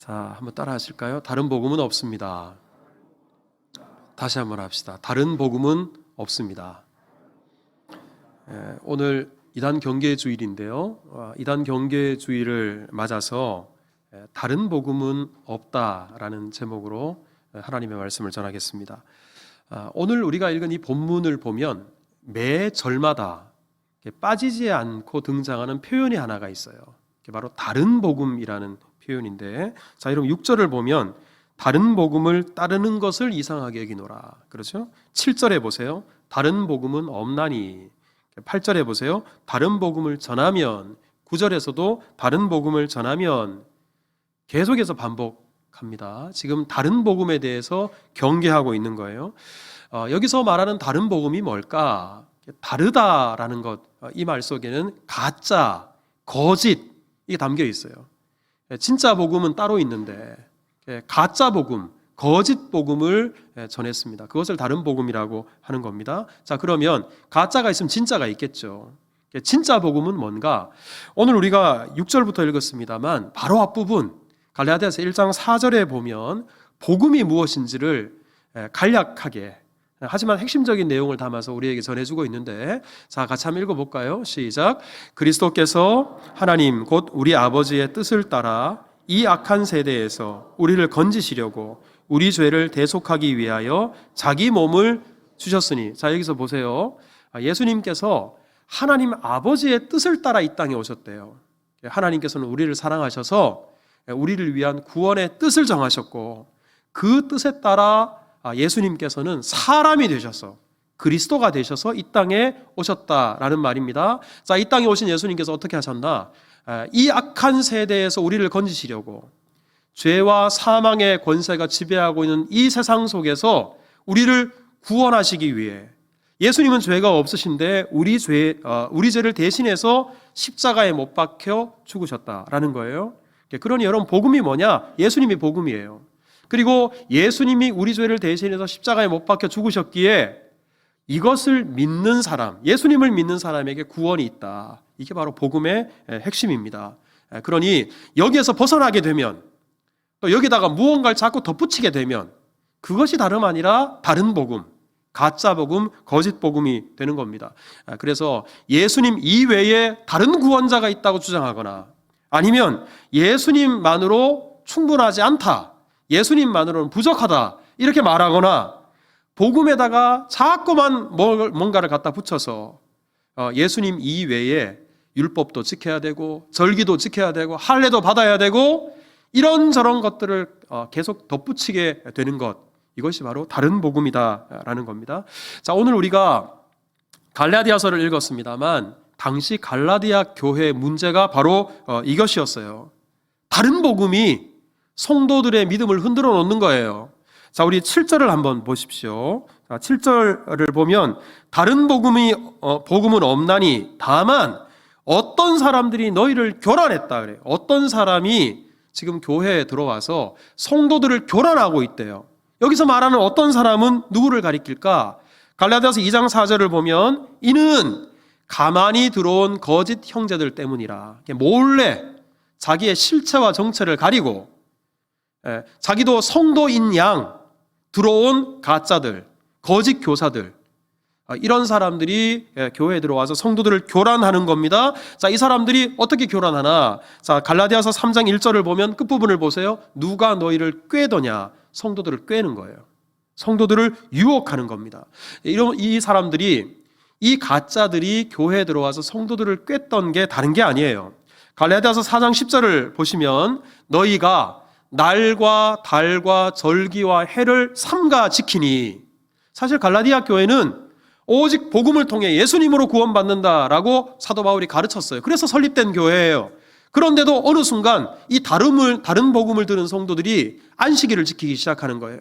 자, 한번 따라 하실까요? 다른 복음은 없습니다. 다시 한번 합시다. 다른 복음은 없습니다. 오늘 이단 경계주일인데요. 이단 경계주일을 맞아서 다른 복음은 없다라는 제목으로 하나님의 말씀을 전하겠습니다. 오늘 우리가 읽은 이 본문을 보면 매 절마다 빠지지 않고 등장하는 표현이 하나가 있어요. 바로 다른 복음이라는 표현인데, 자, 여러분 6절을 보면 다른 복음을 따르는 것을 이상하게 여기노라. 그렇죠? 7절에 보세요. 다른 복음은 없나니. 8절에 보세요. 다른 복음을 전하면. 9절에서도 다른 복음을 전하면. 계속해서 반복합니다. 지금 다른 복음에 대해서 경계하고 있는 거예요. 여기서 말하는 다른 복음이 뭘까? 다르다라는 것, 이 말 속에는 가짜, 거짓, 이게 담겨 있어요. 진짜 복음은 따로 있는데 가짜 복음, 거짓 복음을 전했습니다. 그것을 다른 복음이라고 하는 겁니다. 자, 그러면 가짜가 있으면 진짜가 있겠죠. 진짜 복음은 뭔가? 오늘 우리가 6절부터 읽었습니다만 바로 앞부분 갈라디아서 1장 4절에 보면 복음이 무엇인지를 간략하게, 하지만 핵심적인 내용을 담아서 우리에게 전해주고 있는데, 자, 같이 한번 읽어볼까요? 시작. 그리스도께서 하나님 곧 우리 아버지의 뜻을 따라 이 악한 세대에서 우리를 건지시려고 우리 죄를 대속하기 위하여 자기 몸을 주셨으니. 자, 여기서 보세요. 예수님께서 하나님 아버지의 뜻을 따라 이 땅에 오셨대요. 하나님께서는 우리를 사랑하셔서 우리를 위한 구원의 뜻을 정하셨고, 그 뜻에 따라 예수님께서는 사람이 되셔서 그리스도가 되셔서 이 땅에 오셨다라는 말입니다. 자, 이 땅에 오신 예수님께서 어떻게 하셨나? 이 악한 세대에서 우리를 건지시려고, 죄와 사망의 권세가 지배하고 있는 이 세상 속에서 우리를 구원하시기 위해, 예수님은 죄가 없으신데 우리 죄를 대신해서 십자가에 못 박혀 죽으셨다라는 거예요. 그러니 여러분, 복음이 뭐냐? 예수님이 복음이에요. 그리고 예수님이 우리 죄를 대신해서 십자가에 못 박혀 죽으셨기에 이것을 믿는 사람, 예수님을 믿는 사람에게 구원이 있다. 이게 바로 복음의 핵심입니다. 그러니 여기에서 벗어나게 되면, 또 여기다가 무언가를 자꾸 덧붙이게 되면 그것이 다름 아니라 다른 복음, 가짜 복음, 거짓 복음이 되는 겁니다. 그래서 예수님 이외에 다른 구원자가 있다고 주장하거나, 아니면 예수님만으로 충분하지 않다, 예수님만으로는 부족하다, 이렇게 말하거나, 복음에다가 자꾸만 뭔가를 갖다 붙여서 예수님 이외에 율법도 지켜야 되고 절기도 지켜야 되고 할례도 받아야 되고 이런저런 것들을 계속 덧붙이게 되는 것, 이것이 바로 다른 복음이다라는 겁니다. 자, 오늘 우리가 갈라디아서를 읽었습니다만 당시 갈라디아 교회의 문제가 바로 이것이었어요. 다른 복음이 성도들의 믿음을 흔들어 놓는 거예요. 자, 우리 7절을 한번 보십시오. 자, 7절을 보면 다른 복음은 없나니 다만 어떤 사람들이 너희를 교란했다 그래요. 어떤 사람이 지금 교회에 들어와서 성도들을 교란하고 있대요. 여기서 말하는 어떤 사람은 누구를 가리킬까? 갈라디아서 2장 4절을 보면 이는 가만히 들어온 거짓 형제들 때문이라. 몰래 자기의 실체와 정체를 가리고 자기도 성도인 양 들어온 가짜들, 거짓 교사들, 이런 사람들이 교회에 들어와서 성도들을 교란하는 겁니다. 자, 이 사람들이 어떻게 교란하나? 자, 갈라디아서 3장 1절을 보면 끝부분을 보세요. 누가 너희를 꾀더냐? 성도들을 꾀는 거예요. 성도들을 유혹하는 겁니다. 이 사람들이, 이 가짜들이 교회에 들어와서 성도들을 꾀던 게 다른 게 아니에요. 갈라디아서 4장 10절을 보시면 너희가 날과 달과 절기와 해를 삼가 지키니, 사실 갈라디아 교회는 오직 복음을 통해 예수님으로 구원받는다라고 사도 바울이 가르쳤어요. 그래서 설립된 교회예요. 그런데도 어느 순간 이 다른 복음을 들은 성도들이 안식일을 지키기 시작하는 거예요.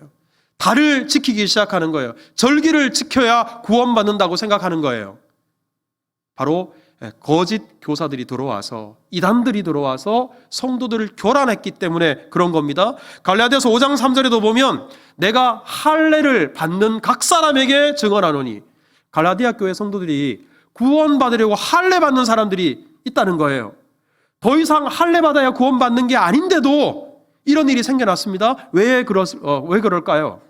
달을 지키기 시작하는 거예요. 절기를 지켜야 구원받는다고 생각하는 거예요. 바로 거짓 교사들이 들어와서, 이단들이 들어와서 성도들을 교란했기 때문에 그런 겁니다. 갈라디아서 5장 3절에도 보면 내가 할례를 받는 각 사람에게 증언하노니, 갈라디아 교회 성도들이 구원받으려고 할례 받는 사람들이 있다는 거예요. 더 이상 할례 받아야 구원받는 게 아닌데도 이런 일이 생겨났습니다. 왜 그럴까요?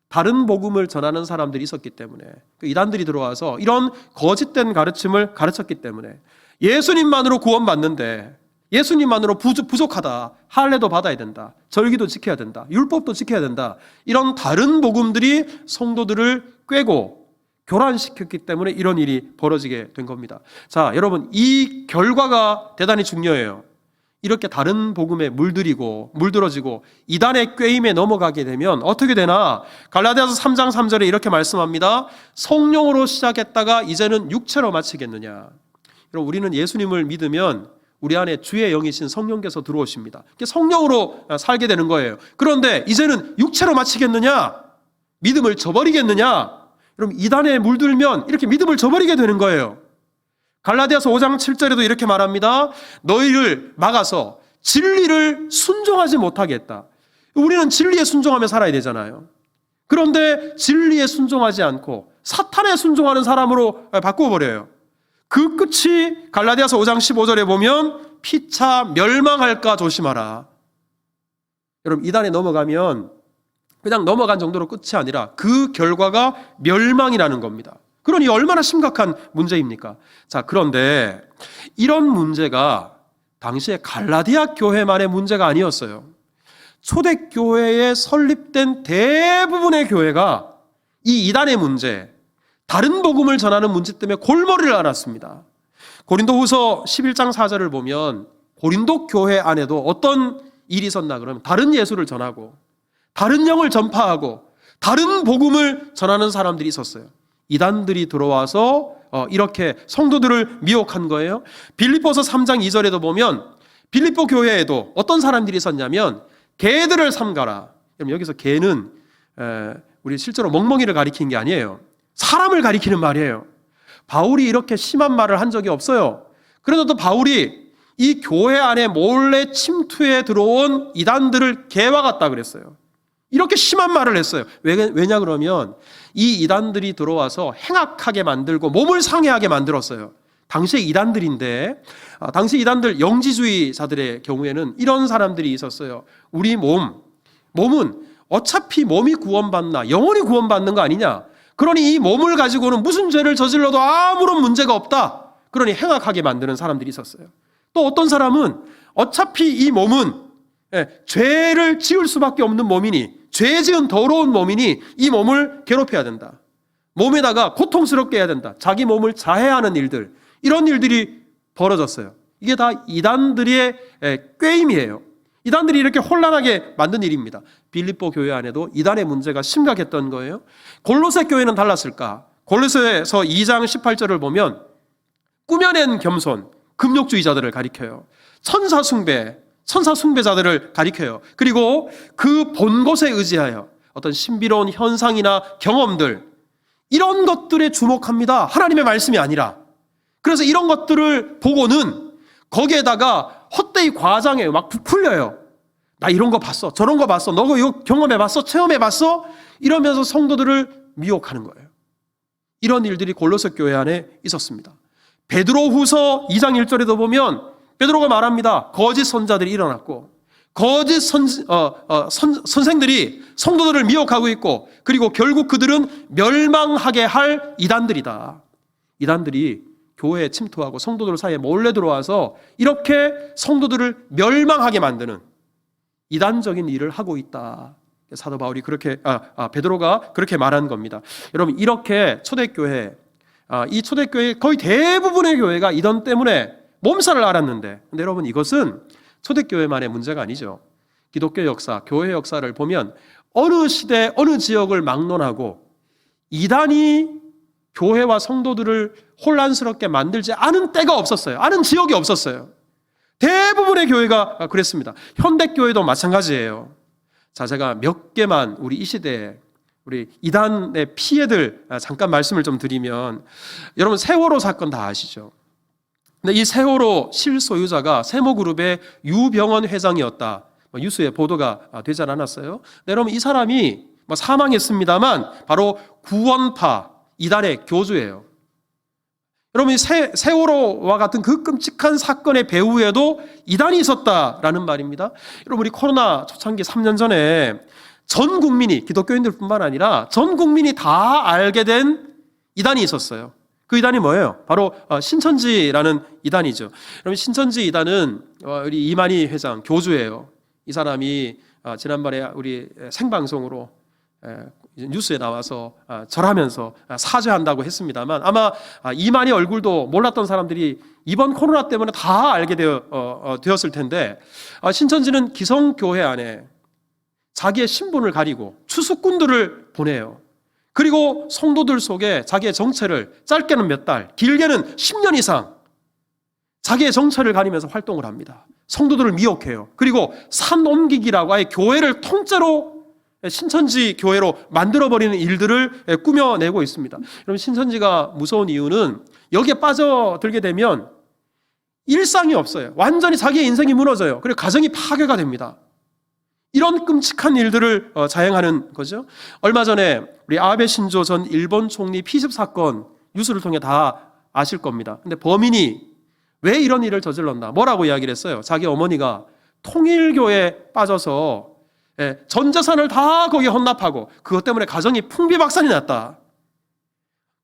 다른 복음을 전하는 사람들이 있었기 때문에, 이단들이 들어와서 이런 거짓된 가르침을 가르쳤기 때문에, 예수님만으로 구원받는데 예수님만으로 부족하다, 할례도 받아야 된다, 절기도 지켜야 된다, 율법도 지켜야 된다, 이런 다른 복음들이 성도들을 꿰고 교란시켰기 때문에 이런 일이 벌어지게 된 겁니다. 자, 여러분, 이 결과가 대단히 중요해요. 이렇게 다른 복음에 물들어지고 이단의 꾀임에 넘어가게 되면 어떻게 되나? 갈라디아서 3장 3절에 이렇게 말씀합니다. 성령으로 시작했다가 이제는 육체로 마치겠느냐? 여러분, 우리는 예수님을 믿으면 우리 안에 주의 영이신 성령께서 들어오십니다. 성령으로 살게 되는 거예요. 그런데 이제는 육체로 마치겠느냐? 믿음을 저버리겠느냐? 여러분, 이단에 물들면 이렇게 믿음을 저버리게 되는 거예요. 갈라디아서 5장 7절에도 이렇게 말합니다. 너희를 막아서 진리를 순종하지 못하게 했다. 우리는 진리에 순종하며 살아야 되잖아요. 그런데 진리에 순종하지 않고 사탄에 순종하는 사람으로 바꿔버려요. 그 끝이 갈라디아서 5장 15절에 보면 피차 멸망할까 조심하라. 여러분, 이단에 넘어가면 그냥 넘어간 정도로 끝이 아니라 그 결과가 멸망이라는 겁니다. 그러니 얼마나 심각한 문제입니까? 자, 그런데 이런 문제가 당시에 갈라디아 교회만의 문제가 아니었어요. 초대교회에 설립된 대부분의 교회가 이 이단의 문제, 다른 복음을 전하는 문제 때문에 골머리를 앓았습니다. 고린도후서 11장 4절을 보면 고린도 교회 안에도 어떤 일이 있었나 그러면 다른 예수를 전하고 다른 영을 전파하고 다른 복음을 전하는 사람들이 있었어요. 이단들이 들어와서 이렇게 성도들을 미혹한 거예요. 빌립보서 3장 2절에도 보면 빌립보 교회에도 어떤 사람들이 있었냐면 개들을 삼가라. 그럼 여기서 개는 우리 실제로 멍멍이를 가리키는 게 아니에요. 사람을 가리키는 말이에요. 바울이 이렇게 심한 말을 한 적이 없어요. 그래도 바울이 이 교회 안에 몰래 침투해 들어온 이단들을 개와 같다 그랬어요. 이렇게 심한 말을 했어요. 왜냐 그러면 이 이단들이 들어와서 행악하게 만들고 몸을 상해하게 만들었어요. 당시에 이단들인데, 당시 이단들 영지주의자들의 경우에는 이런 사람들이 있었어요. 우리 몸은 어차피 몸이 구원받나 영혼이 구원받는 거 아니냐, 그러니 이 몸을 가지고는 무슨 죄를 저질러도 아무런 문제가 없다, 그러니 행악하게 만드는 사람들이 있었어요. 또 어떤 사람은 어차피 이 몸은 죄를 지을 수밖에 없는 몸이니, 죄 지은 더러운 몸이니 이 몸을 괴롭혀야 된다, 몸에다가 고통스럽게 해야 된다, 자기 몸을 자해하는 일들, 이런 일들이 벌어졌어요. 이게 다 이단들의 꾀임이에요. 이단들이 이렇게 혼란하게 만든 일입니다. 빌립보 교회 안에도 이단의 문제가 심각했던 거예요. 골로새 교회는 달랐을까? 골로새서 2장 18절을 보면 꾸며낸 겸손, 금욕주의자들을 가리켜요. 천사 숭배자들을 가리켜요. 그리고 그 본 것에 의지하여 어떤 신비로운 현상이나 경험들, 이런 것들에 주목합니다. 하나님의 말씀이 아니라. 그래서 이런 것들을 보고는 거기에다가 헛되이 과장해요. 막 부풀려요. 나 이런 거 봤어, 저런 거 봤어, 너 이거 경험해봤어, 체험해봤어, 이러면서 성도들을 미혹하는 거예요. 이런 일들이 골로새 교회 안에 있었습니다. 베드로후서 2장 1절에도 보면 베드로가 말합니다. 거짓 선자들이 일어났고 거짓 선생들이 성도들을 미혹하고 있고, 그리고 결국 그들은 멸망하게 할 이단들이다. 이단들이 교회에 침투하고 성도들 사이에 몰래 들어와서 이렇게 성도들을 멸망하게 만드는 이단적인 일을 하고 있다. 사도 바울이 베드로가 그렇게 말한 겁니다. 여러분, 이렇게 초대교회, 이 초대교회 거의 대부분의 교회가 이단 때문에 몸살을 앓았는데, 근데 여러분, 이것은 초대교회만의 문제가 아니죠. 기독교 역사, 교회 역사를 보면 어느 시대, 어느 지역을 막론하고 이단이 교회와 성도들을 혼란스럽게 만들지 않은 때가 없었어요. 않은 지역이 없었어요. 대부분의 교회가 그랬습니다. 현대교회도 마찬가지예요. 자, 제가 몇 개만 우리 이 시대에 우리 이단의 피해들 잠깐 말씀을 좀 드리면, 여러분 세월호 사건 다 아시죠? 근데 이 세월호 실소유자가 세모그룹의 유병원 회장이었다, 뉴스에 보도가 되지 않았어요? 네, 여러분, 이 사람이 사망했습니다만 바로 구원파 이단의 교주예요. 여러분, 이 세월호와 같은 그 끔찍한 사건의 배후에도 이단이 있었다라는 말입니다. 여러분, 우리 코로나 초창기 3년 전에 전 국민이, 기독교인들뿐만 아니라 전 국민이 다 알게 된 이단이 있었어요. 그 이단이 뭐예요? 바로 신천지라는 이단이죠. 여러분, 신천지 이단은 우리 이만희 회장 교주예요. 이 사람이 지난번에 우리 생방송으로 뉴스에 나와서 절하면서 사죄한다고 했습니다만, 아마 이만희 얼굴도 몰랐던 사람들이 이번 코로나 때문에 다 알게 되었을 텐데, 신천지는 기성교회 안에 자기의 신분을 가리고 추수꾼들을 보내요. 그리고 성도들 속에 자기의 정체를 짧게는 몇 달, 길게는 10년 이상 자기의 정체를 가리면서 활동을 합니다. 성도들을 미혹해요. 그리고 산옮기기라고 아예 교회를 통째로 신천지 교회로 만들어버리는 일들을 꾸며내고 있습니다. 여러분, 신천지가 무서운 이유는 여기에 빠져들게 되면 일상이 없어요. 완전히 자기의 인생이 무너져요. 그리고 가정이 파괴가 됩니다. 이런 끔찍한 일들을 자행하는 거죠. 얼마 전에 우리 아베 신조 전 일본 총리 피습 사건 뉴스를 통해 다 아실 겁니다. 근데 범인이 왜 이런 일을 저질렀나? 뭐라고 이야기를 했어요? 자기 어머니가 통일교에 빠져서 전 재산을 다 거기에 헌납하고 그것 때문에 가정이 풍비박산이 났다.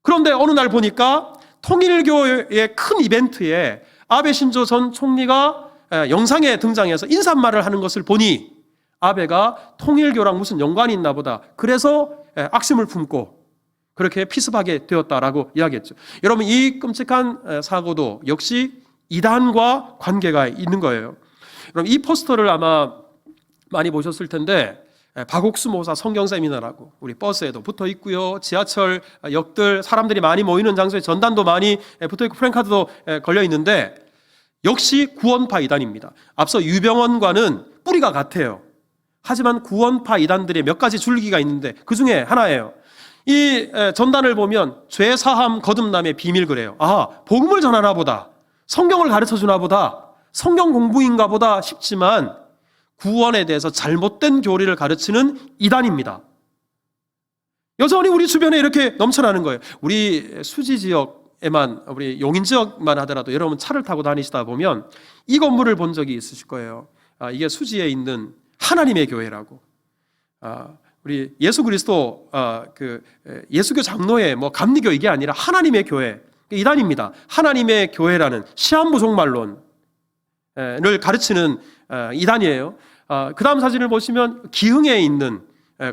그런데 어느 날 보니까 통일교의 큰 이벤트에 아베 신조 전 총리가 영상에 등장해서 인사말을 하는 것을 보니 아베가 통일교랑 무슨 연관이 있나 보다. 그래서 악심을 품고 그렇게 피습하게 되었다라고 이야기했죠. 여러분, 이 끔찍한 사고도 역시 이단과 관계가 있는 거예요. 여러분, 이 포스터를 아마 많이 보셨을 텐데, 박옥수 모사 성경 세미나라고 우리 버스에도 붙어 있고요. 지하철 역들 사람들이 많이 모이는 장소에 전단도 많이 붙어 있고 프랭카드도 걸려 있는데, 역시 구원파 이단입니다. 앞서 유병원과는 뿌리가 같아요. 하지만 구원파 이단들의 몇 가지 줄기가 있는데 그 중에 하나예요. 이 전단을 보면 죄사함 거듭남의 비밀 그래요. 복음을 전하나 보다, 성경을 가르쳐 주나 보다, 성경 공부인가 보다 싶지만 구원에 대해서 잘못된 교리를 가르치는 이단입니다. 여전히 우리 주변에 이렇게 넘쳐나는 거예요. 우리 수지 지역에만, 우리 용인 지역만 하더라도 여러분 차를 타고 다니시다 보면 이 건물을 본 적이 있으실 거예요. 이게 수지에 있는 하나님의 교회라고. 우리 예수 그리스도 예수교 장로의 감리교 이게 아니라 하나님의 교회, 이단입니다. 하나님의 교회라는 시한부 종말론을 가르치는 이단이에요. 그 다음 사진을 보시면 기흥에 있는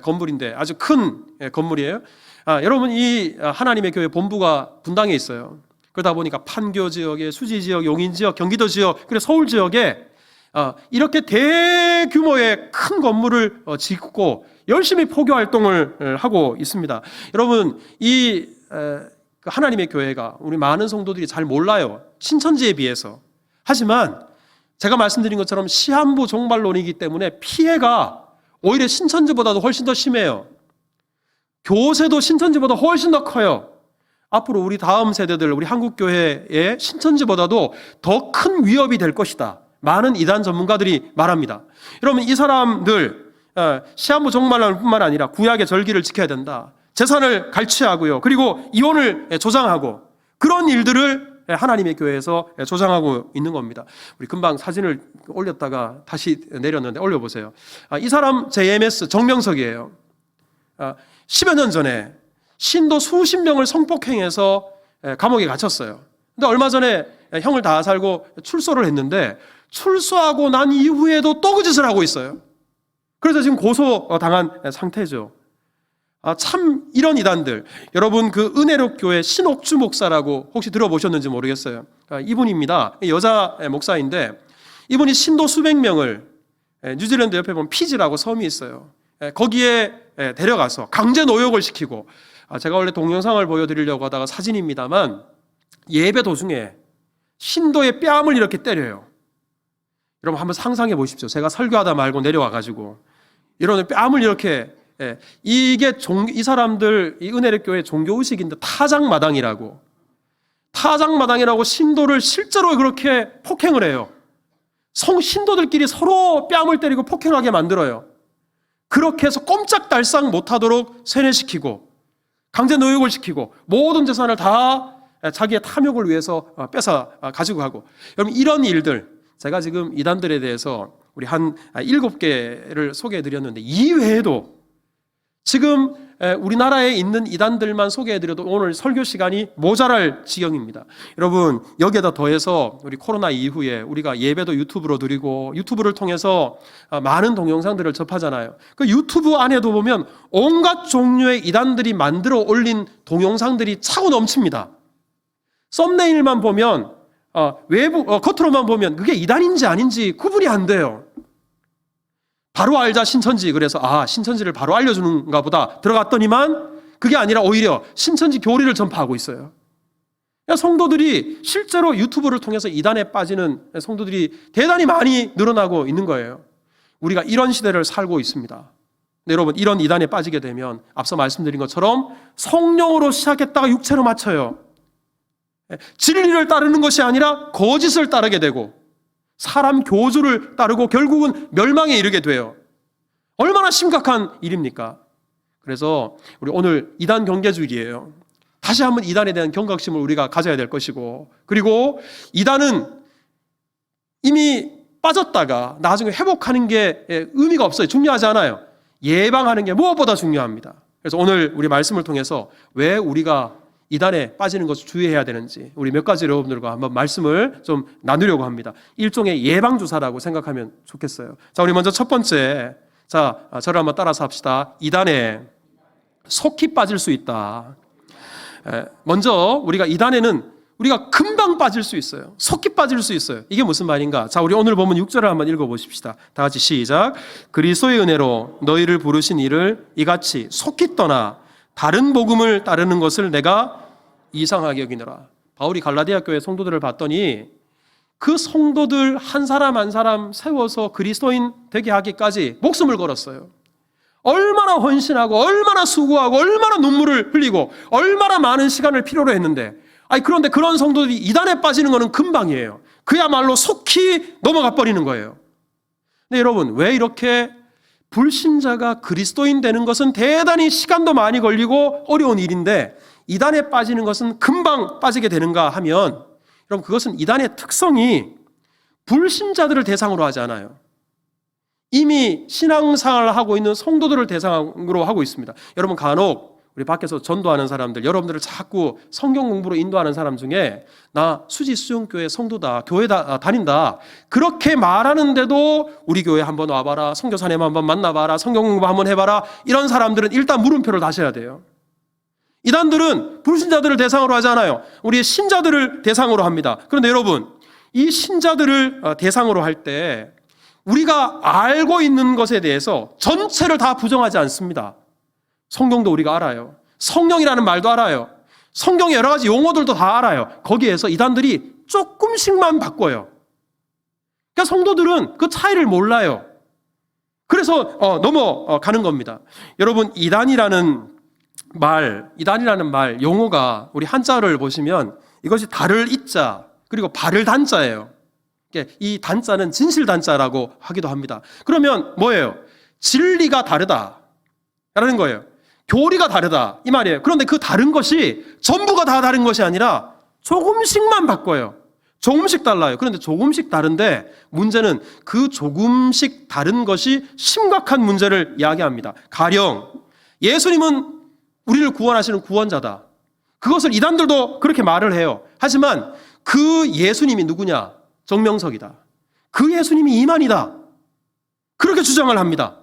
건물인데 아주 큰 건물이에요. 여러분, 이 하나님의 교회 본부가 분당에 있어요. 그러다 보니까 판교 지역에, 수지 지역, 용인 지역, 경기도 지역, 그리고 서울 지역에 이렇게 대규모의 큰 건물을 짓고 열심히 포교 활동을 하고 있습니다. 여러분, 이 하나님의 교회가 우리 많은 성도들이 잘 몰라요. 신천지에 비해서. 하지만 제가 말씀드린 것처럼 시한부 종말론이기 때문에 피해가 오히려 신천지보다도 훨씬 더 심해요. 교세도 신천지보다 훨씬 더 커요. 앞으로 우리 다음 세대들, 우리 한국교회의 신천지보다도 더 큰 위협이 될 것이다. 많은 이단 전문가들이 말합니다. 여러분, 이 사람들 시한부 종말론뿐만 아니라 구약의 절기를 지켜야 된다, 재산을 갈취하고요, 그리고 이혼을 조장하고, 그런 일들을 하나님의 교회에서 조장하고 있는 겁니다. 우리 금방 사진을 올렸다가 다시 내렸는데 올려보세요. 이 사람 JMS 정명석이에요. 10여 년 전에 신도 수십 명을 성폭행해서 감옥에 갇혔어요. 근데 얼마 전에 형을 다 살고 출소를 했는데, 출소하고 난 이후에도 또 그 짓을 하고 있어요. 그래서 지금 고소당한 상태죠. 참 이런 이단들, 여러분 그 은혜롭 교회 신옥주 목사라고 혹시 들어보셨는지 모르겠어요. 이분입니다. 여자 목사인데 이분이 신도 수백 명을 뉴질랜드 옆에 보면 피지라고 섬이 있어요. 거기에 데려가서 강제 노역을 시키고, 제가 원래 동영상을 보여드리려고 하다가 사진입니다만, 예배 도중에 신도의 뺨을 이렇게 때려요. 여러분 한번 상상해 보십시오. 제가 설교하다 말고 내려와가지고 이런 뺨을 이렇게, 이게 이 사람들, 이 은혜롭 교회 종교의식인데 타작마당이라고 신도를 실제로 그렇게 폭행을 해요. 신도들끼리 서로 뺨을 때리고 폭행하게 만들어요. 그렇게 해서 꼼짝달싹 못하도록 세뇌시키고 강제 노역을 시키고 모든 재산을 다 자기의 탐욕을 위해서 뺏어 가지고 가고. 여러분, 이런 일들, 제가 지금 이단들에 대해서 우리 한 7개를 소개해 드렸는데, 이외에도 지금 우리나라에 있는 이단들만 소개해드려도 오늘 설교 시간이 모자랄 지경입니다. 여러분, 여기에다 더해서 우리 코로나 이후에 우리가 예배도 유튜브로 드리고 유튜브를 통해서 많은 동영상들을 접하잖아요. 그 유튜브 안에도 보면 온갖 종류의 이단들이 만들어 올린 동영상들이 차고 넘칩니다. 썸네일만 보면 외부 겉으로만 보면 그게 이단인지 아닌지 구분이 안 돼요. 바로 알자 신천지, 그래서 신천지를 바로 알려주는가 보다 들어갔더니만 그게 아니라 오히려 신천지 교리를 전파하고 있어요. 성도들이 실제로 유튜브를 통해서 이단에 빠지는 성도들이 대단히 많이 늘어나고 있는 거예요. 우리가 이런 시대를 살고 있습니다. 근데 여러분, 이런 이단에 빠지게 되면 앞서 말씀드린 것처럼 성령으로 시작했다가 육체로 마쳐요. 진리를 따르는 것이 아니라 거짓을 따르게 되고 사람 교주를 따르고 결국은 멸망에 이르게 돼요. 얼마나 심각한 일입니까? 그래서 우리 오늘 이단 경계주일이에요. 다시 한번 이단에 대한 경각심을 우리가 가져야 될 것이고, 그리고 이단은 이미 빠졌다가 나중에 회복하는 게 의미가 없어요. 중요하지 않아요. 예방하는 게 무엇보다 중요합니다. 그래서 오늘 우리 말씀을 통해서 왜 우리가 이단에 빠지는 것을 주의해야 되는지 우리 몇 가지 여러분들과 한번 말씀을 좀 나누려고 합니다. 일종의 예방주사라고 생각하면 좋겠어요. 자, 우리 먼저 첫 번째, 저를 한번 따라서 합시다. 이단에 속히 빠질 수 있다. 먼저 우리가 이단에는 우리가 금방 빠질 수 있어요. 속히 빠질 수 있어요. 이게 무슨 말인가? 자, 우리 오늘 보면 6절을 한번 읽어보십시다. 다 같이 시작. 그리스도의 은혜로 너희를 부르신 이를 이같이 속히 떠나 다른 복음을 따르는 것을 내가 이상하게 여기노라. 바울이 갈라디아 교회 성도들을 봤더니 그 성도들 한 사람 한 사람 세워서 그리스도인 되게 하기까지 목숨을 걸었어요. 얼마나 헌신하고 얼마나 수고하고 얼마나 눈물을 흘리고 얼마나 많은 시간을 필요로 했는데, 그런데 그런 성도들이 이단에 빠지는 것은 금방이에요. 그야말로 속히 넘어가 버리는 거예요. 근데 여러분, 왜 이렇게 불신자가 그리스도인 되는 것은 대단히 시간도 많이 걸리고 어려운 일인데 이단에 빠지는 것은 금방 빠지게 되는가 하면, 여러분, 그것은 이단의 특성이 불신자들을 대상으로 하지 않아요. 이미 신앙생활을 하고 있는 성도들을 대상으로 하고 있습니다. 여러분, 간혹 우리 밖에서 전도하는 사람들, 여러분들을 자꾸 성경 공부로 인도하는 사람 중에 나 수지수용교회 성도다, 교회 다닌다, 그렇게 말하는데도 우리 교회 한번 와봐라, 선교사님 한번 만나봐라, 성경 공부 한번 해봐라, 이런 사람들은 일단 물음표를 다셔야 돼요. 이단들은 불신자들을 대상으로 하지 않아요. 우리 신자들을 대상으로 합니다. 그런데 여러분, 이 신자들을 대상으로 할 때 우리가 알고 있는 것에 대해서 전체를 다 부정하지 않습니다. 성경도 우리가 알아요. 성령이라는 말도 알아요. 성경의 여러 가지 용어들도 다 알아요. 거기에서 이단들이 조금씩만 바꿔요. 그러니까 성도들은 그 차이를 몰라요. 그래서 넘어가는 겁니다. 여러분, 이단이라는 말 용어가 우리 한자를 보시면 이것이 달을 이자 그리고 발을 단자예요. 이 단자는 진실 단자라고 하기도 합니다. 그러면 뭐예요? 진리가 다르다라는 거예요. 교리가 다르다 이 말이에요. 그런데 그 다른 것이 전부가 다 다른 것이 아니라 조금씩만 바꿔요. 조금씩 달라요. 그런데 조금씩 다른데 문제는 그 조금씩 다른 것이 심각한 문제를 이야기합니다. 가령 예수님은 우리를 구원하시는 구원자다. 그것을 이단들도 그렇게 말을 해요. 하지만 그 예수님이 누구냐? 정명석이다. 그 예수님이 이만이다. 그렇게 주장을 합니다.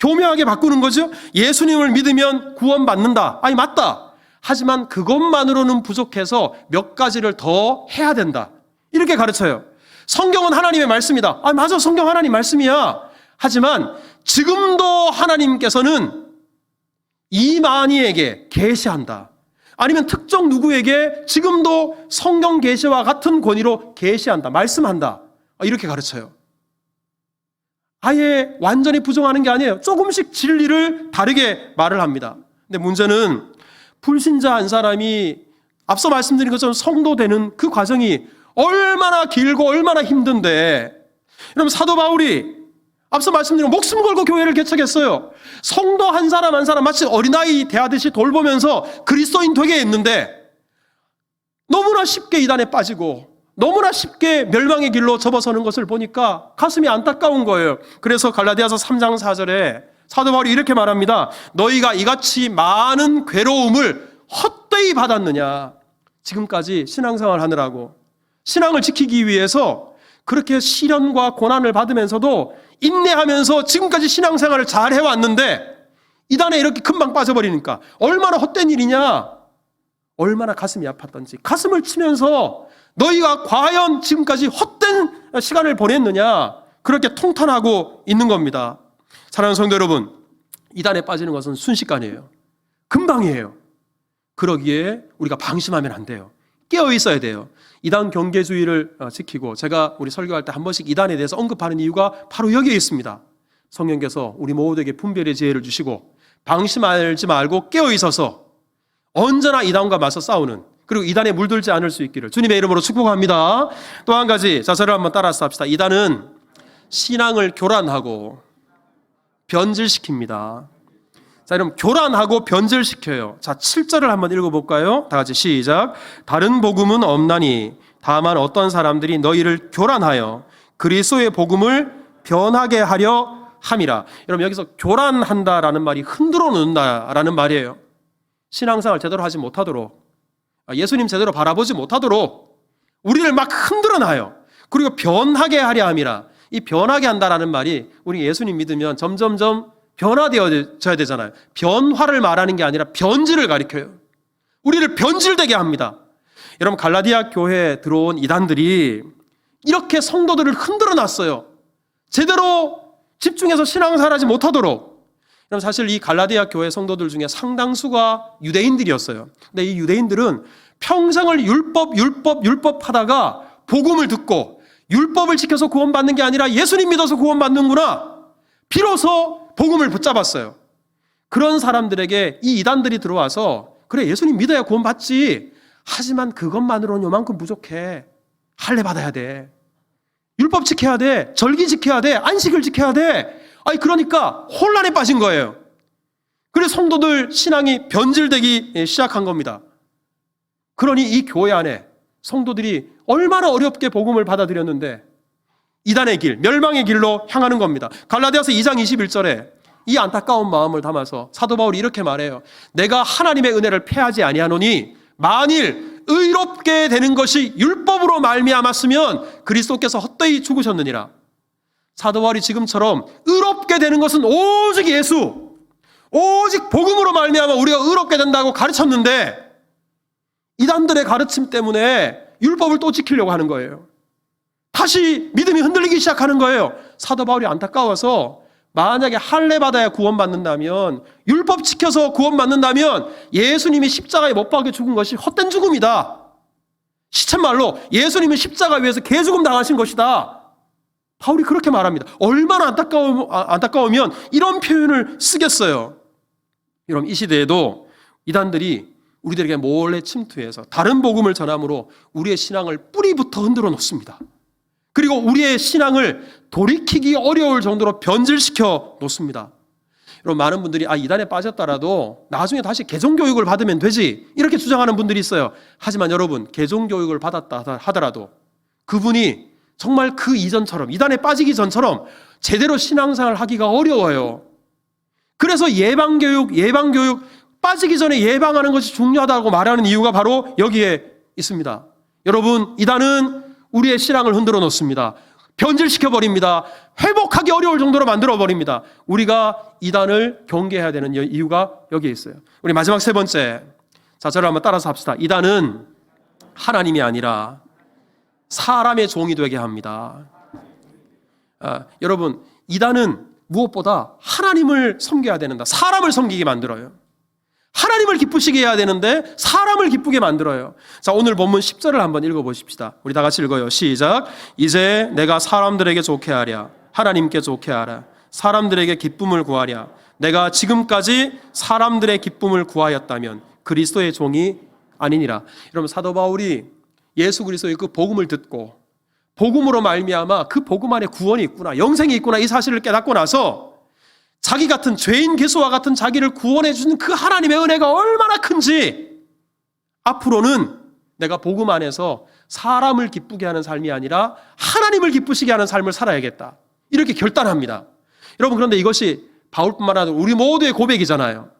교묘하게 바꾸는 거죠. 예수님을 믿으면 구원받는다. 맞다. 하지만 그것만으로는 부족해서 몇 가지를 더 해야 된다. 이렇게 가르쳐요. 성경은 하나님의 말씀이다. 맞아, 성경 하나님 말씀이야. 하지만 지금도 하나님께서는 이만희에게 계시한다. 아니면 특정 누구에게 지금도 성경 계시와 같은 권위로 계시한다. 말씀한다. 이렇게 가르쳐요. 아예 완전히 부정하는 게 아니에요. 조금씩 진리를 다르게 말을 합니다. 근데 문제는 불신자 한 사람이 앞서 말씀드린 것처럼 성도 되는 그 과정이 얼마나 길고 얼마나 힘든데, 여러분, 사도 바울이 앞서 말씀드린 목숨 걸고 교회를 개척했어요. 성도 한 사람 한 사람 마치 어린아이 대하듯이 돌보면서 그리스도인 되게 했는데 너무나 쉽게 이단에 빠지고 너무나 쉽게 멸망의 길로 접어서는 것을 보니까 가슴이 안타까운 거예요. 그래서 갈라디아서 3장 4절에 사도 바울이 이렇게 말합니다. 너희가 이같이 많은 괴로움을 헛되이 받았느냐. 지금까지 신앙생활 하느라고 신앙을 지키기 위해서 그렇게 시련과 고난을 받으면서도 인내하면서 지금까지 신앙생활을 잘 해왔는데 이단에 이렇게 금방 빠져버리니까 얼마나 헛된 일이냐. 얼마나 가슴이 아팠던지 가슴을 치면서 너희가 과연 지금까지 헛된 시간을 보냈느냐. 그렇게 통탄하고 있는 겁니다. 사랑하는 성도 여러분, 이단에 빠지는 것은 순식간이에요. 금방이에요. 그러기에 우리가 방심하면 안 돼요. 깨어 있어야 돼요. 이단 경계주의를 지키고, 제가 우리 설교할 때 한 번씩 이단에 대해서 언급하는 이유가 바로 여기에 있습니다. 성령께서 우리 모두에게 분별의 지혜를 주시고 방심하지 말고 깨어 있어서 언제나 이단과 맞서 싸우는, 그리고 이단에 물들지 않을 수 있기를 주님의 이름으로 축복합니다. 또 한 가지, 자, 저를 한번 따라서 합시다. 이단은 신앙을 교란하고 변질시킵니다. 자, 여러분, 교란하고 변질시켜요. 자, 7절을 한번 읽어볼까요? 다 같이 시작. 다른 복음은 없나니 다만 어떤 사람들이 너희를 교란하여 그리스도의 복음을 변하게 하려 함이라. 여러분, 여기서 교란한다라는 말이 흔들어 놓는다라는 말이에요. 신앙생활 제대로 하지 못하도록, 예수님 제대로 바라보지 못하도록 우리를 막 흔들어 놔요. 그리고 변하게 하려 함이라. 이 변하게 한다라는 말이 우리 예수님 믿으면 점점점 변화되어져야 되잖아요. 변화를 말하는 게 아니라 변질을 가리켜요. 우리를 변질되게 합니다. 여러분, 갈라디아 교회에 들어온 이단들이 이렇게 성도들을 흔들어 놨어요. 제대로 집중해서 신앙생활하지 못하도록. 여러분, 사실 이 갈라디아 교회 성도들 중에 상당수가 유대인들이었어요. 근데 이 유대인들은 평생을 율법 하다가 복음을 듣고 율법을 지켜서 구원받는 게 아니라 예수님 믿어서 구원받는구나, 비로소 복음을 붙잡았어요. 그런 사람들에게 이 이단들이 들어와서, 그래, 예수님 믿어야 구원받지, 하지만 그것만으로는 요만큼 부족해, 할례 받아야 돼, 율법 지켜야 돼, 절기 지켜야 돼, 안식을 지켜야 돼. 아니, 그러니까 혼란에 빠진 거예요. 그래서 성도들 신앙이 변질되기 시작한 겁니다. 그러니 이 교회 안에 성도들이 얼마나 어렵게 복음을 받아들였는데 이단의 길, 멸망의 길로 향하는 겁니다. 갈라디아서 2장 21절에 이 안타까운 마음을 담아서 사도 바울이 이렇게 말해요. 내가 하나님의 은혜를 패하지 아니하노니 만일 의롭게 되는 것이 율법으로 말미암았으면 그리스도께서 헛되이 죽으셨느니라. 사도 바울이 지금처럼 의롭게 되는 것은 오직 예수, 오직 복음으로 말미암아 우리가 의롭게 된다고 가르쳤는데 이단들의 가르침 때문에 율법을 또 지키려고 하는 거예요. 다시 믿음이 흔들리기 시작하는 거예요. 사도 바울이 안타까워서 만약에 할례 받아야 구원받는다면, 율법 지켜서 구원받는다면 예수님이 십자가에 못 박혀 죽은 것이 헛된 죽음이다. 시쳇말로 예수님은 십자가 위에서 개죽음 당하신 것이다. 바울이 그렇게 말합니다. 얼마나 안타까우면 이런 표현을 쓰겠어요. 여러분, 이 시대에도 이단들이 우리들에게 몰래 침투해서 다른 복음을 전함으로 우리의 신앙을 뿌리부터 흔들어 놓습니다. 그리고 우리의 신앙을 돌이키기 어려울 정도로 변질시켜 놓습니다. 여러분, 많은 분들이 이단에 빠졌더라도 나중에 다시 개종교육을 받으면 되지, 이렇게 주장하는 분들이 있어요. 하지만 여러분, 개종교육을 받았다 하더라도 그분이 정말 그 이전처럼, 이단에 빠지기 전처럼 제대로 신앙생활을 하기가 어려워요. 그래서 예방교육, 빠지기 전에 예방하는 것이 중요하다고 말하는 이유가 바로 여기에 있습니다. 여러분, 이단은 우리의 신앙을 흔들어 놓습니다. 변질시켜버립니다. 회복하기 어려울 정도로 만들어버립니다. 우리가 이단을 경계해야 되는 이유가 여기에 있어요. 우리 마지막 세 번째, 자, 저를 한번 따라서 합시다. 이단은 하나님이 아니라 사람의 종이 되게 합니다. 여러분, 이단은 무엇보다 하나님을 섬겨야 되는다, 사람을 섬기게 만들어요. 하나님을 기쁘시게 해야 되는데 사람을 기쁘게 만들어요. 자, 오늘 본문 10절을 한번 읽어보십시다. 우리 다 같이 읽어요. 시작. 이제 내가 사람들에게 좋게 하랴, 하나님께 좋게 하라, 사람들에게 기쁨을 구하랴. 내가 지금까지 사람들의 기쁨을 구하였다면 그리스도의 종이 아니니라. 여러분, 사도 바울이 예수 그리스도의 그 복음을 듣고 복음으로 말미암아 그 복음 안에 구원이 있구나, 영생이 있구나, 이 사실을 깨닫고 나서 자기 같은 죄인 개수와 같은 자기를 구원해 주는 그 하나님의 은혜가 얼마나 큰지 앞으로는 내가 복음 안에서 사람을 기쁘게 하는 삶이 아니라 하나님을 기쁘시게 하는 삶을 살아야겠다. 이렇게 결단합니다. 여러분, 그런데 이것이 바울뿐만 아니라 우리 모두의 고백이잖아요.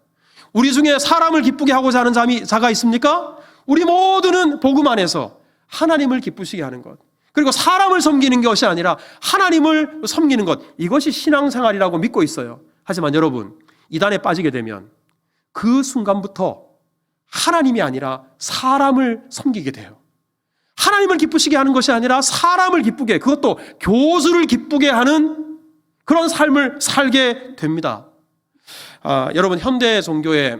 우리 중에 사람을 기쁘게 하고자 하는 자가 있습니까? 우리 모두는 복음 안에서 하나님을 기쁘시게 하는 것, 그리고 사람을 섬기는 것이 아니라 하나님을 섬기는 것, 이것이 신앙생활이라고 믿고 있어요. 하지만 여러분, 이단에 빠지게 되면 그 순간부터 하나님이 아니라 사람을 섬기게 돼요. 하나님을 기쁘시게 하는 것이 아니라 사람을 기쁘게, 그것도 교수를 기쁘게 하는 그런 삶을 살게 됩니다. 여러분, 현대 종교에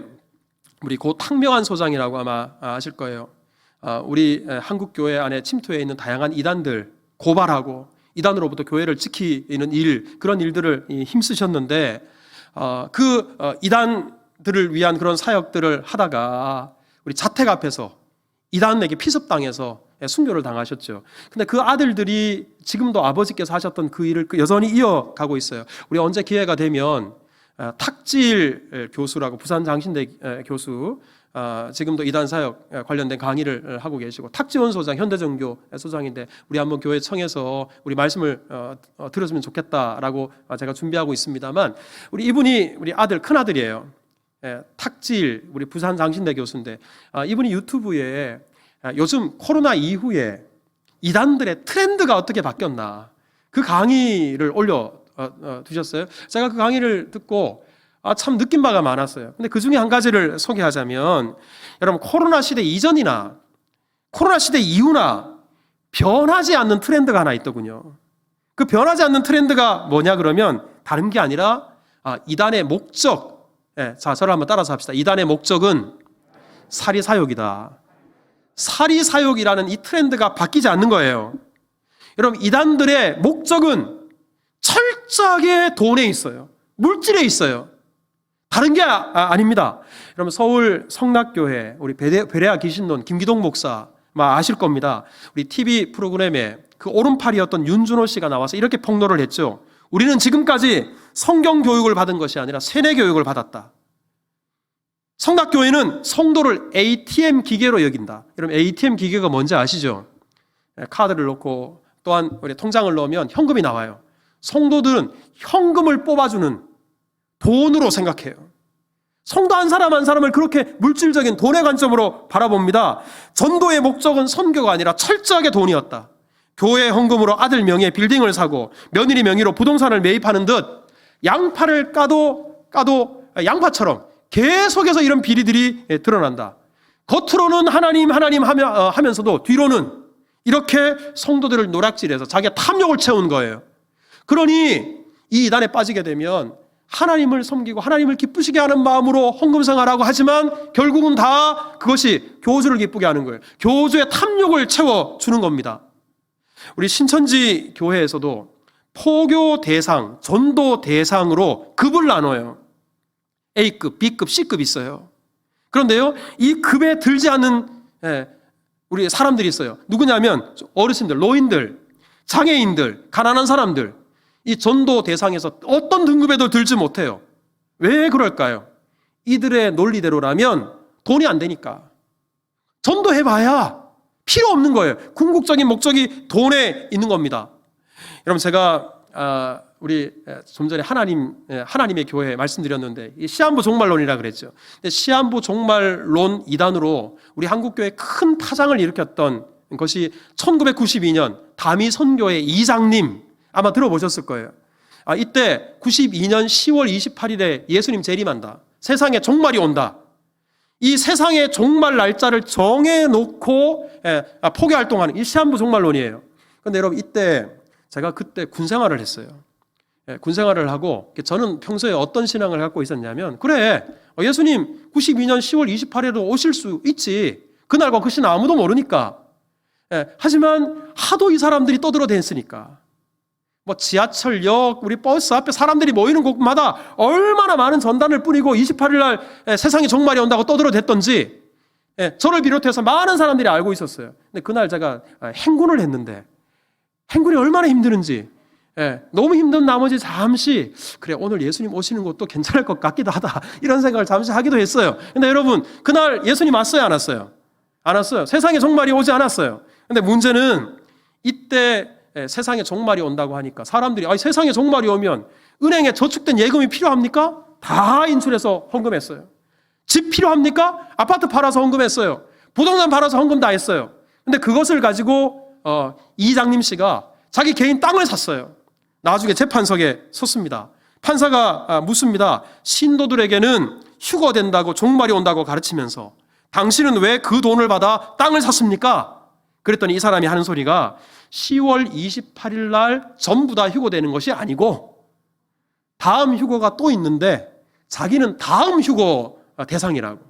우리 고 탕명한 소장이라고 아마 아실 거예요. 우리 한국 교회 안에 침투해 있는 다양한 이단들 고발하고 이단으로부터 교회를 지키는 그런 일들을 힘쓰셨는데, 이단들을 위한 그런 사역들을 하다가 우리 자택 앞에서 이단에게 피습당해서 순교를 당하셨죠. 근데 그 아들들이 지금도 아버지께서 하셨던 그 일을 여전히 이어가고 있어요. 우리 언제 기회가 되면 탁질 교수라고, 부산 장신대 교수, 지금도 이단 사역 관련된 강의를 하고 계시고, 탁지원 소장, 현대종교 소장인데 우리 한번 교회 청해서 우리 말씀을 들었으면 좋겠다라고 제가 준비하고 있습니다만, 이분이 우리 아들, 큰 아들이에요. 탁질, 우리 부산 장신대 교수인데, 이분이 유튜브에 요즘 코로나 이후에 이단들의 트렌드가 어떻게 바뀌었나, 그 강의를 올려 두셨어요. 제가 그 강의를 듣고 참 느낀 바가 많았어요. 근데 그 중에 한 가지를 소개하자면, 여러분, 코로나 시대 이전이나 코로나 시대 이후나 변하지 않는 트렌드가 하나 있더군요. 그 변하지 않는 트렌드가 뭐냐 그러면 다른 게 아니라 이단의 목적. 자, 저를 한번 따라서 합시다. 이단의 목적은 사리사욕이다. 사리사욕이라는 이 트렌드가 바뀌지 않는 거예요. 여러분, 이단들의 목적은 철저하게 돈에 있어요. 물질에 있어요. 다른 게 아닙니다. 여러분, 서울 성락교회 우리 베레아 귀신론 김기동 목사 아실 겁니다. 우리 TV 프로그램에 그 오른팔이었던 윤준호 씨가 나와서 이렇게 폭로를 했죠. 우리는 지금까지 성경 교육을 받은 것이 아니라 세뇌 교육을 받았다. 성락교회는 성도를 ATM 기계로 여긴다. 여러분, ATM 기계가 뭔지 아시죠? 카드를 넣고 또한 우리 통장을 넣으면 현금이 나와요. 성도들은 현금을 뽑아주는 돈으로 생각해요. 성도 한 사람 한 사람을 그렇게 물질적인 돈의 관점으로 바라봅니다. 전도의 목적은 선교가 아니라 철저하게 돈이었다. 교회 헌금으로 아들 명의의 빌딩을 사고 며느리 명의로 부동산을 매입하는 듯 양파를 까도 양파처럼 계속해서 이런 비리들이 드러난다. 겉으로는 하나님 하면서도 뒤로는 이렇게 성도들을 노략질해서 자기가 탐욕을 채운 거예요. 그러니 이 이단에 빠지게 되면 하나님을 섬기고 하나님을 기쁘시게 하는 마음으로 헌금 생활하고 하지만 결국은 다 그것이 교주를 기쁘게 하는 거예요. 교주의 탐욕을 채워주는 겁니다. 우리 신천지 교회에서도 포교 대상, 전도 대상으로 급을 나눠요. A급, B급, C급 있어요. 그런데요, 이 급에 들지 않는 우리 사람들이 있어요. 누구냐면 어르신들, 노인들, 장애인들, 가난한 사람들, 이 전도 대상에서 어떤 등급에도 들지 못해요. 왜 그럴까요? 이들의 논리대로라면 돈이 안 되니까. 전도해봐야 필요 없는 거예요. 궁극적인 목적이 돈에 있는 겁니다. 여러분, 제가 우리 좀 전에 하나님의 교회 말씀드렸는데 이 시한부 종말론이라 그랬죠. 근데 시한부 종말론 이단으로 우리 한국교회에 큰 파장을 일으켰던 것이 1992년 다미 선교회 이장님 아마 들어보셨을 거예요. 이때 92년 10월 28일에 예수님 재림한다. 세상에 종말이 온다. 이 세상의 종말 날짜를 정해놓고 포교활동하는 이 시한부 종말론이에요. 그런데 여러분, 이때 제가 그때 군생활을 했어요. 군생활을 하고 저는 평소에 어떤 신앙을 갖고 있었냐면, 그래, 예수님 92년 10월 28일에도 오실 수 있지. 그날과 그 시는 아무도 모르니까. 하지만 하도 이 사람들이 떠들어댔으니까 지하철역, 우리 버스 앞에 사람들이 모이는 곳마다 얼마나 많은 전단을 뿌리고 28일 날 세상에 종말이 온다고 떠들어댔던지 저를 비롯해서 많은 사람들이 알고 있었어요. 근데 그날 제가 행군을 했는데 행군이 얼마나 힘드는지 너무 힘든 나머지 잠시 그래, 오늘 예수님 오시는 것도 괜찮을 것 같기도 하다, 이런 생각을 잠시 하기도 했어요. 근데 여러분, 그날 예수님 왔어요, 안 왔어요? 않았어요. 세상에 종말이 오지 않았어요. 근데 문제는 이때 세상에 종말이 온다고 하니까 사람들이 세상에 종말이 오면 은행에 저축된 예금이 필요합니까? 다 인출해서 헌금했어요. 집 필요합니까? 아파트 팔아서 헌금했어요. 부동산 팔아서 헌금 다 했어요. 근데 그것을 가지고 이장님 씨가 자기 개인 땅을 샀어요. 나중에 재판석에 섰습니다. 판사가 묻습니다. 신도들에게는 휴거된다고 종말이 온다고 가르치면서 당신은 왜 그 돈을 받아 땅을 샀습니까? 그랬더니 이 사람이 하는 소리가 10월 28일 날 전부 다 휴거되는 것이 아니고 다음 휴거가 또 있는데 자기는 다음 휴거 대상이라고.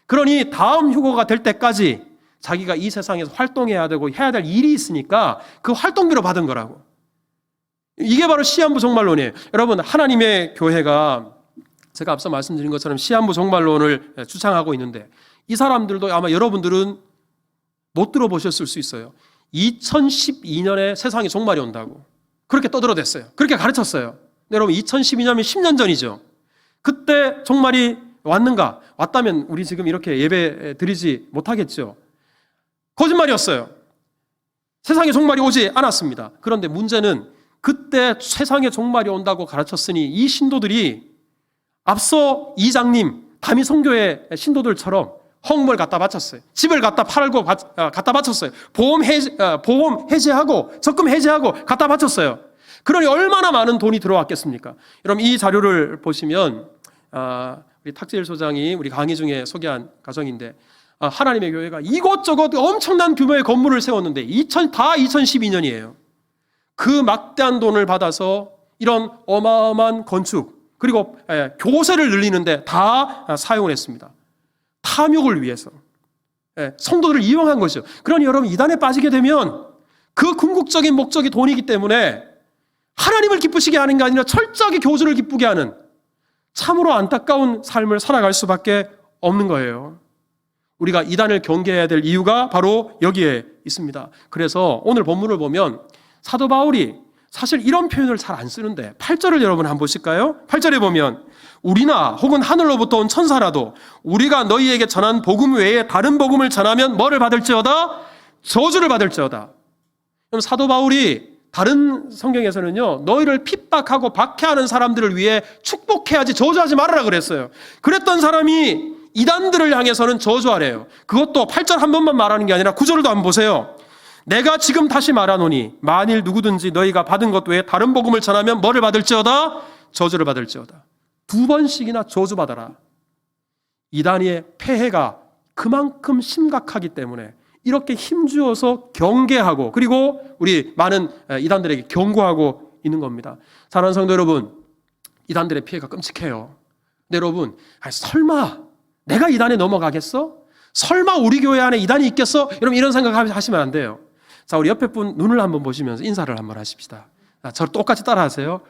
그러니 다음 휴거가 될 때까지 자기가 이 세상에서 활동해야 되고 해야 될 일이 있으니까 그 활동비로 받은 거라고. 이게 바로 시한부 종말론이에요. 여러분, 하나님의 교회가 제가 앞서 말씀드린 것처럼 시한부 종말론을 주창하고 있는데 이 사람들도 아마 여러분들은 못 들어보셨을 수 있어요. 2012년에 세상에 종말이 온다고 그렇게 떠들어댔어요. 그렇게 가르쳤어요. 여러분, 2012년이면 10년 전이죠. 그때 종말이 왔는가? 왔다면 우리 지금 이렇게 예배 드리지 못하겠죠. 거짓말이었어요. 세상에 종말이 오지 않았습니다. 그런데 문제는 그때 세상에 종말이 온다고 가르쳤으니 이 신도들이 앞서 이장님, 담임 선교회 신도들처럼 헌금을 갖다 바쳤어요. 집을 갖다 팔고 갖다 바쳤어요. 보험 해지하고 적금 해지하고 갖다 바쳤어요. 그러니 얼마나 많은 돈이 들어왔겠습니까? 여러분, 이 자료를 보시면 우리 탁재일 소장이 우리 강의 중에 소개한 가정인데 하나님의 교회가 이곳저곳 엄청난 규모의 건물을 세웠는데 다 2012년이에요. 그 막대한 돈을 받아서 이런 어마어마한 건축 그리고 교세를 늘리는데 다 사용을 했습니다. 탐욕을 위해서 성도들을 이용한 것이죠. 그러니 여러분, 이단에 빠지게 되면 그 궁극적인 목적이 돈이기 때문에 하나님을 기쁘시게 하는 게 아니라 철저하게 교주를 기쁘게 하는 참으로 안타까운 삶을 살아갈 수밖에 없는 거예요. 우리가 이단을 경계해야 될 이유가 바로 여기에 있습니다. 그래서 오늘 본문을 보면 사도 바울이 사실 이런 표현을 잘 안 쓰는데 8절을 여러분 한번 보실까요? 8절에 보면 우리나 혹은 하늘로부터 온 천사라도 우리가 너희에게 전한 복음 외에 다른 복음을 전하면 뭐를 받을지어다? 저주를 받을지어다. 그럼 사도 바울이 다른 성경에서는요, 너희를 핍박하고 박해하는 사람들을 위해 축복해야지 저주하지 말아라 그랬어요. 그랬던 사람이 이단들을 향해서는 저주하래요. 그것도 8절 한 번만 말하는 게 아니라 9절도 한번 보세요. 내가 지금 다시 말하노니 만일 누구든지 너희가 받은 것 외에 다른 복음을 전하면 뭐를 받을지어다? 저주를 받을지어다. 2번씩이나 저주받아라. 이단의 폐해가 그만큼 심각하기 때문에 이렇게 힘주어서 경계하고 그리고 우리 많은 이단들에게 경고하고 있는 겁니다. 사랑하는 성도 여러분, 이단들의 피해가 끔찍해요. 근데 여러분, 설마 내가 이단에 넘어가겠어? 설마 우리 교회 안에 이단이 있겠어? 여러분, 이런 생각하시면 안 돼요. 자, 우리 옆에 분 눈을 한번 보시면서 인사를 한번 하십시다. 저를 똑같이 따라하세요.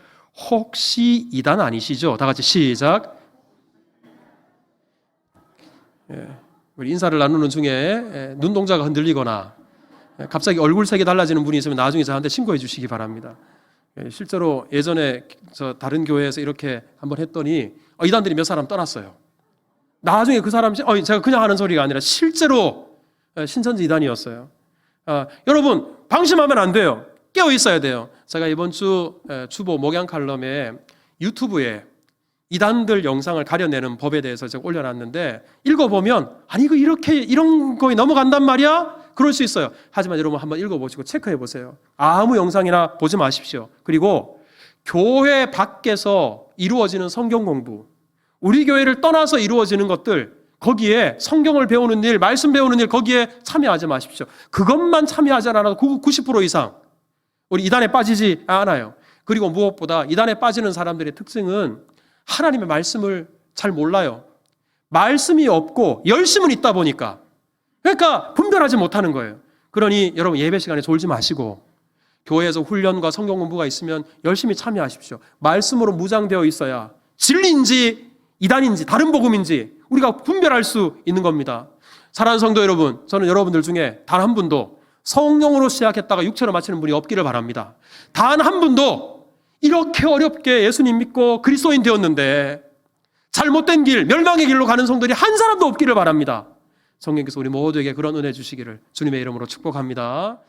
혹시 이단 아니시죠? 다 같이 시작. 우리 인사를 나누는 중에 눈동자가 흔들리거나 갑자기 얼굴색이 달라지는 분이 있으면 나중에 저한테 신고해 주시기 바랍니다. 실제로 예전에 저 다른 교회에서 이렇게 한번 했더니 이단들이 몇 사람 떠났어요. 나중에 그 사람, 제가 그냥 하는 소리가 아니라 실제로 신천지 이단이었어요. 여러분, 방심하면 안 돼요. 깨어 있어야 돼요. 제가 이번 주 주보 목양 칼럼에 유튜브에 이단들 영상을 가려내는 법에 대해서 제가 올려놨는데 읽어보면 아니 이거 이렇게 이런 거에 넘어간단 말이야? 그럴 수 있어요. 하지만 여러분 한번 읽어보시고 체크해보세요. 아무 영상이나 보지 마십시오. 그리고 교회 밖에서 이루어지는 성경 공부, 우리 교회를 떠나서 이루어지는 것들, 거기에 성경을 배우는 일, 말씀 배우는 일, 거기에 참여하지 마십시오. 그것만 참여하지 않아도 90% 이상 우리 이단에 빠지지 않아요. 그리고 무엇보다 이단에 빠지는 사람들의 특징은 하나님의 말씀을 잘 몰라요. 말씀이 없고 열심은 있다 보니까, 그러니까 분별하지 못하는 거예요. 그러니 여러분, 예배 시간에 졸지 마시고 교회에서 훈련과 성경 공부가 있으면 열심히 참여하십시오. 말씀으로 무장되어 있어야 진리인지 이단인지 다른 복음인지 우리가 분별할 수 있는 겁니다. 사랑하는 성도 여러분, 저는 여러분들 중에 단 한 분도 성령으로 시작했다가 육체로 마치는 분이 없기를 바랍니다. 단 한 분도 이렇게 어렵게 예수님 믿고 그리스도인 되었는데 잘못된 길, 멸망의 길로 가는 성도들이 한 사람도 없기를 바랍니다. 성령께서 우리 모두에게 그런 은혜 주시기를 주님의 이름으로 축복합니다.